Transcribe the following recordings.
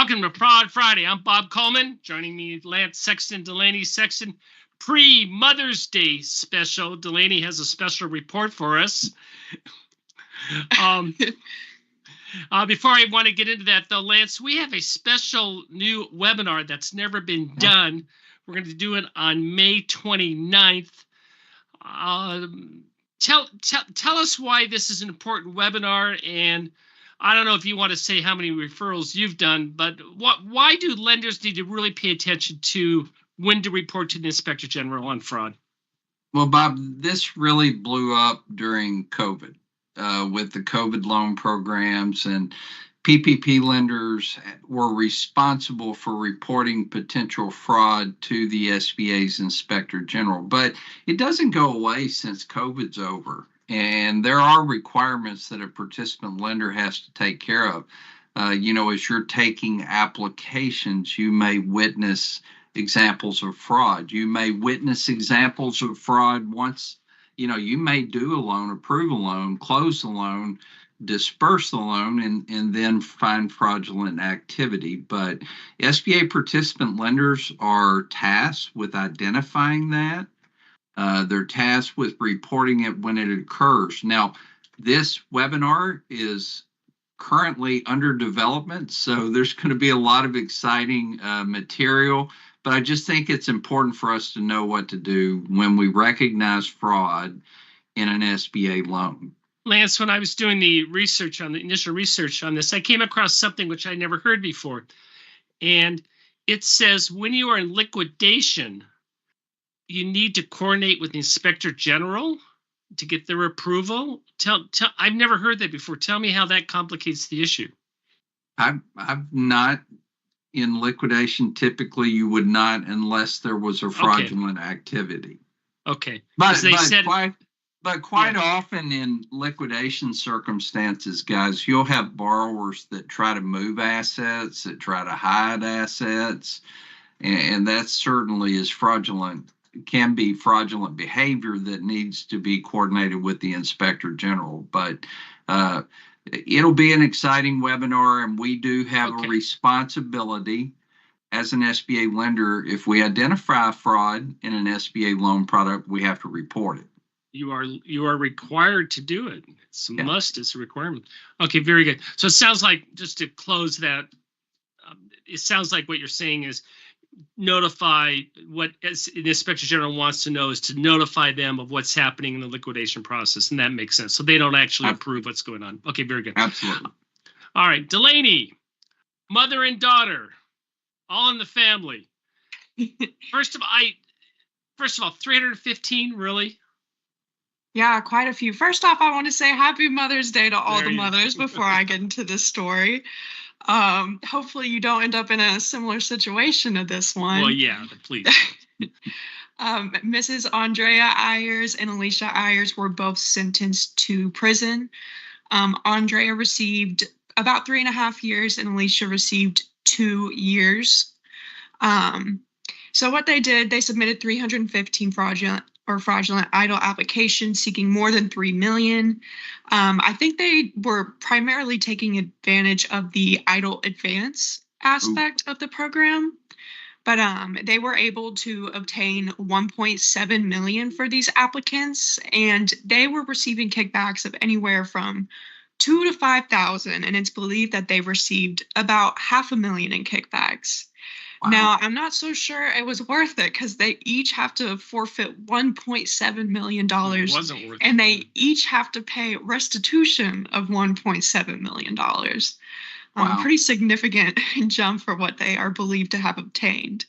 Welcome to Fraud Friday. I'm Bob Coleman. Joining me, Lance Sexton, Delaney Sexton. Pre-Mother's Day special. Delaney has a special report for us. Before I want to get into that, though, Lance, we have a special new webinar that's never been done. We're going to do it on May 29th. Tell us why this is an important webinar, and I don't know if you want to say how many referrals you've done, but why do lenders need to really pay attention to when to report to the Inspector General on fraud? Well, Bob, this really blew up during COVID with the COVID loan programs, and PPP lenders were responsible for reporting potential fraud to the SBA's Inspector General. But it doesn't go away since COVID's over. And there are requirements that a participant lender has to take care of. As you're taking applications, you may witness examples of fraud. You may witness examples of fraud once, you may do a loan, approve a loan, close the loan, disperse the loan, and then find fraudulent activity. But SBA participant lenders are tasked with identifying that. They're tasked with reporting it when it occurs. Now, this webinar is currently under development, so there's going to be a lot of exciting material, but I just think it's important for us to know what to do when we recognize fraud in an SBA loan. Lance, when I was doing the initial research on this, I came across something which I never heard before. And it says when you are in liquidation, you need to coordinate with the Inspector General to get their approval. I've never heard that before. Tell me how that complicates the issue. I'm not in liquidation. Typically, you would not unless there was a fraudulent activity. Okay. But quite often in liquidation circumstances, guys, you'll have borrowers that try to move assets, that try to hide assets, and that certainly is fraudulent. Can be fraudulent behavior that needs to be coordinated with the Inspector General. But it'll be an exciting webinar, and we do have a responsibility as an SBA lender. If we identify fraud in an SBA loan product, we have to report it. You are required to do it. It's a must. It's a requirement. Okay, very good. So it sounds like, just to close that, it sounds like what you're saying is notify what the Inspector General wants to know is to notify them of what's happening in the liquidation process, and that makes sense. So they don't actually approve what's going on. Okay, very good. Absolutely. All right, Delaney, mother and daughter, all in the family. First of all, 315, really? Yeah, quite a few. First off, I want to say Happy Mother's Day to all the mothers before I get into this story. Hopefully you don't end up in a similar situation to this one. Well, yeah, please. Mrs. Andrea Ayers and Alicia Ayers were both sentenced to prison. Andrea received about 3.5 years and Alicia received 2 years. So what they did, they submitted 315 fraudulent EIDL applications seeking more than $3 million. I think they were primarily taking advantage of the EIDL advance aspect of the program, but they were able to obtain 1.7 million for these applicants, and they were receiving kickbacks of anywhere from $2,000 to $5,000, and it's believed that they received about $500,000 in kickbacks. Wow. Now, I'm not so sure it was worth it because they each have to forfeit $1.7 million. It wasn't worth and it. They each have to pay restitution of $1.7 million. Wow. Pretty significant jump for what they are believed to have obtained.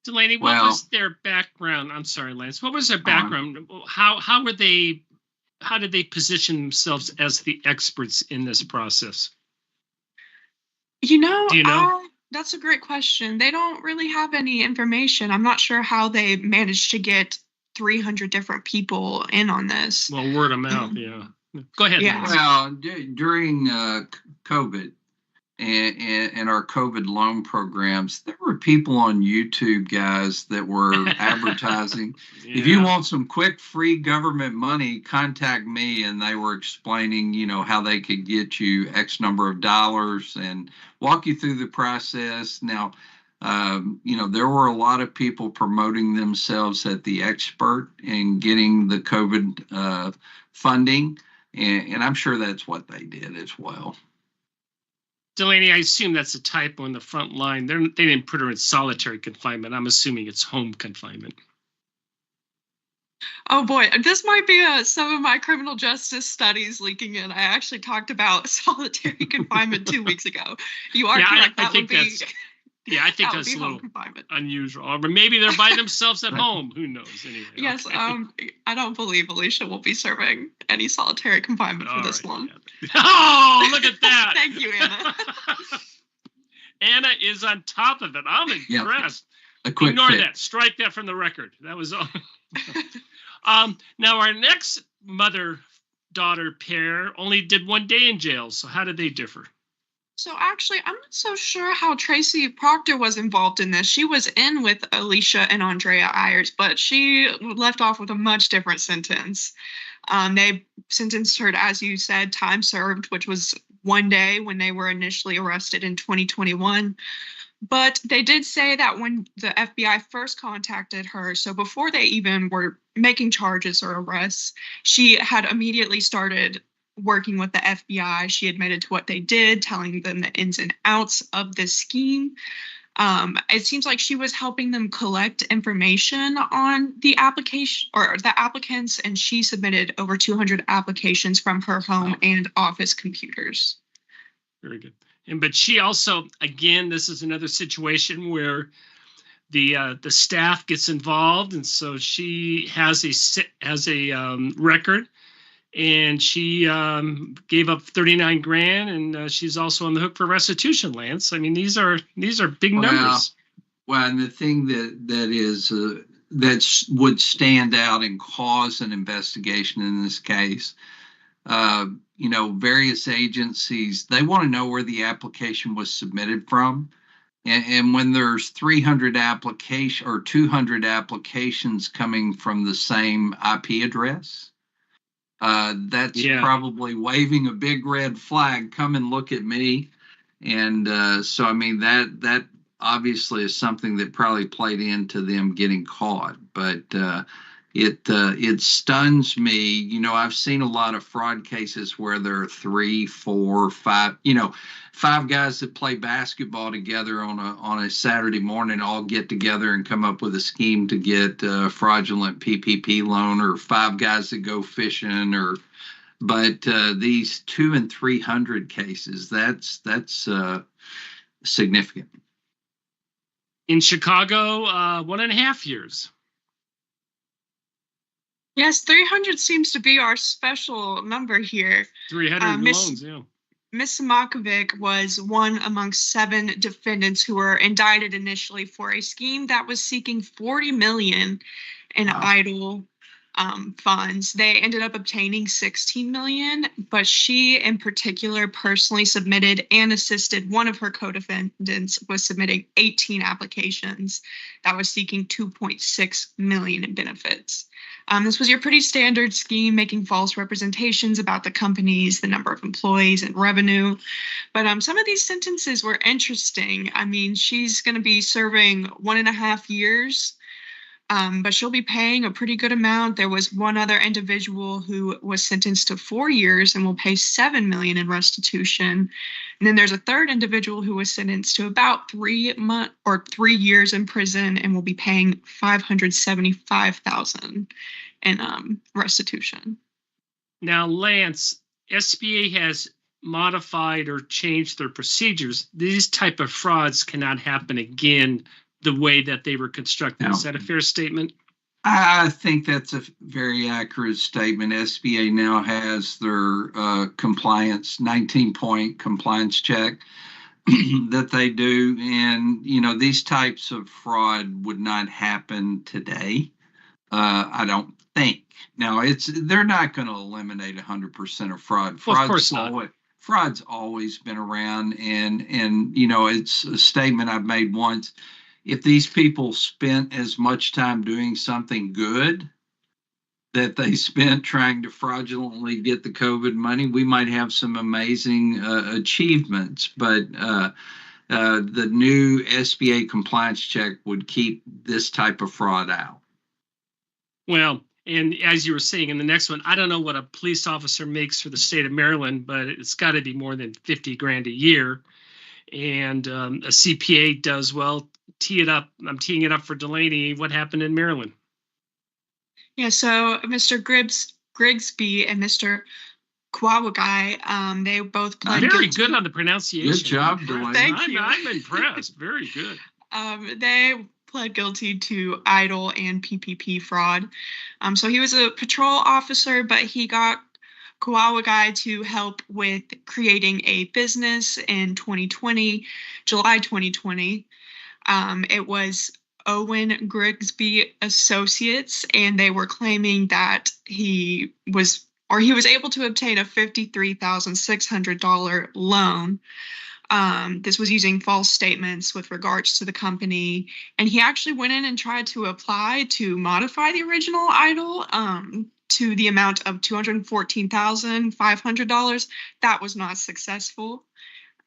Delaney, what was their background? I'm sorry, Lance. What was their background? How did they position themselves as the experts in this process? Do you know? That's a great question. They don't really have any information. I'm not sure how they managed to get 300 different people in on this. Well, word of mouth, yeah. Go ahead. Yeah. Well, during COVID, and our COVID loan programs, there were people on YouTube, guys, that were advertising. If you want some quick, free government money, contact me. And they were explaining, how they could get you X number of dollars and walk you through the process. Now, there were a lot of people promoting themselves as the expert in getting the COVID funding. And I'm sure that's what they did as well. Delaney, I assume that's a typo in the front line. They didn't put her in solitary confinement. I'm assuming it's home confinement. Oh boy, this might be some of my criminal justice studies leaking in. I actually talked about solitary confinement 2 weeks ago. You are correct. I think that's a little unusual. Or maybe they're by themselves at home. Who knows? Anyway. Yes, okay. I don't believe Alicia will be serving any solitary confinement for this one. Yeah. Oh, look at that. Thank you, Anna. Anna is on top of it. I'm impressed. A quick Ignore that. Strike that from the record. That was all. Now, our next mother-daughter pair only did 1 day in jail. So how did they differ? So actually, I'm not so sure how Tracy Proctor was involved in this. She was in with Alicia and Andrea Ayers, but she left off with a much different sentence. They sentenced her to, as you said, time served, which was 1 day when they were initially arrested in 2021. But they did say that when the FBI first contacted her, so before they even were making charges or arrests, she had immediately started working with the FBI. She admitted to what they did, telling them the ins and outs of this scheme. It seems like she was helping them collect information on the application or the applicants, and she submitted over 200 applications from her home and office computers. Very good. But she also, again, this is another situation where the staff gets involved, and so she has a record. And she gave up 39 grand, and she's also on the hook for restitution, Lance. I mean, these are big numbers. Well, and the thing that would stand out and cause an investigation in this case, various agencies, they want to know where the application was submitted from. And when there's 300 application or 200 applications coming from the same IP address, that's probably waving a big red flag. Come and look at me. And so, I mean, that obviously is something that probably played into them getting caught. But it stuns me. I've seen a lot of fraud cases where there are 3, 4, 5, 5 guys that play basketball together on a Saturday morning all get together and come up with a scheme to get a fraudulent PPP loan, or 5 guys that go fishing, but these 200 and 300 cases, that's significant. In Chicago, 1.5 years. Yes, 300 seems to be our special number here. 300 loans, yeah. Ms. Makovic was one amongst 7 defendants who were indicted initially for a scheme that was seeking $40 million in EIDL funds. They ended up obtaining $16 million, but she in particular personally submitted and assisted one of her co-defendants was submitting 18 applications that was seeking $2.6 million in benefits. This was your pretty standard scheme, making false representations about the companies, the number of employees, and revenue. But some of these sentences were interesting. I mean, she's going to be serving 1.5 years, but she'll be paying a pretty good amount. There was one other individual who was sentenced to 4 years and will pay $7 million in restitution. And then there's a third individual who was sentenced to about 3 years in prison and will be paying $575,000 in restitution. Now, Lance, SBA has modified or changed their procedures. These type of frauds cannot happen again the way that they were constructed. No. Is that a fair statement? I think that's a very accurate statement. SBA now has their compliance, 19-point compliance check that they do. And, these types of fraud would not happen today. I don't think. Now, they're not going to eliminate 100% of fraud. Well, of course not. fraud's always been around, and you know, it's a statement I've made once. If these people spent as much time doing something good that they spent trying to fraudulently get the COVID money, we might have some amazing achievements. But the new SBA compliance check would keep this type of fraud out. Well, and as you were saying in the next one, I don't know what a police officer makes for the state of Maryland, but it's got to be more than 50 grand a year. And a CPA does well. Tee it up. I'm teeing it up for Delaney. What happened in Maryland? Yeah, so Mr. Grigsby and Mr. Kwawagai, they both pled very guilty. good on the pronunciation. Good job, Delaney. Thank you. I'm impressed. Very good. They pled guilty to EIDL and PPP fraud. So he was a patrol officer, but he got Kwawagai to help with creating a business in 2020, July 2020. It was Owen Grigsby Associates, and they were claiming that he was able to obtain a $53,600 loan. This was using false statements with regards to the company, and he actually went in and tried to apply to modify the original EIDL to the amount of $214,500. That was not successful.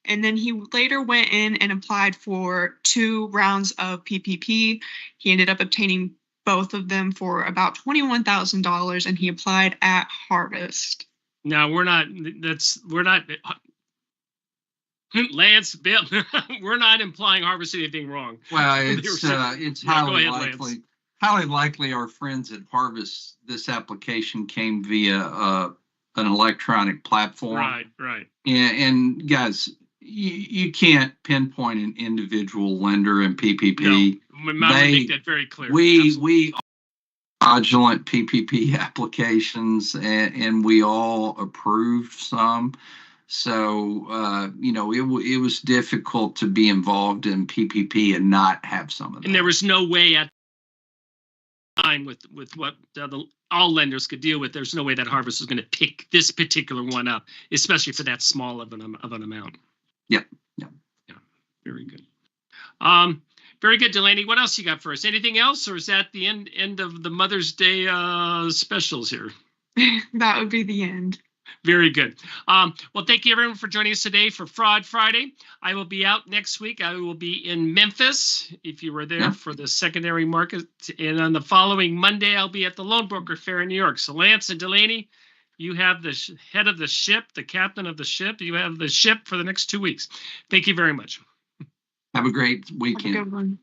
And then he later went in and applied for 2 rounds of PPP. He ended up obtaining both of them for about $21,000, and he applied at Harvest. Now Lance, Bill, we're not implying Harvest did anything wrong. Well, it's highly likely. Highly likely our friends at Harvest, this application came via an electronic platform. Right. And guys, you can't pinpoint an individual lender in PPP. No, make that very clear. We fraudulent PPP applications, and we all approved some. So, you know, it was difficult to be involved in PPP and not have some of that. And there was no way at the time with what all lenders could deal with. There's no way that Harvest was going to pick this particular one up, especially for that small of an amount. Yeah. Very good. Very good, Delaney. What else you got for us? Anything else, or is that the end of the Mother's Day specials here? That would be the end. Very good. Well, thank you everyone for joining us today for Fraud Friday. I will be out next week. I will be in Memphis if you were there for the secondary market. And on the following Monday, I'll be at the Loan Broker Fair in New York. So Lance and Delaney, you have the head of the ship, the captain of the ship. You have the ship for the next 2 weeks. Thank you very much. Have a great weekend. Have a good one.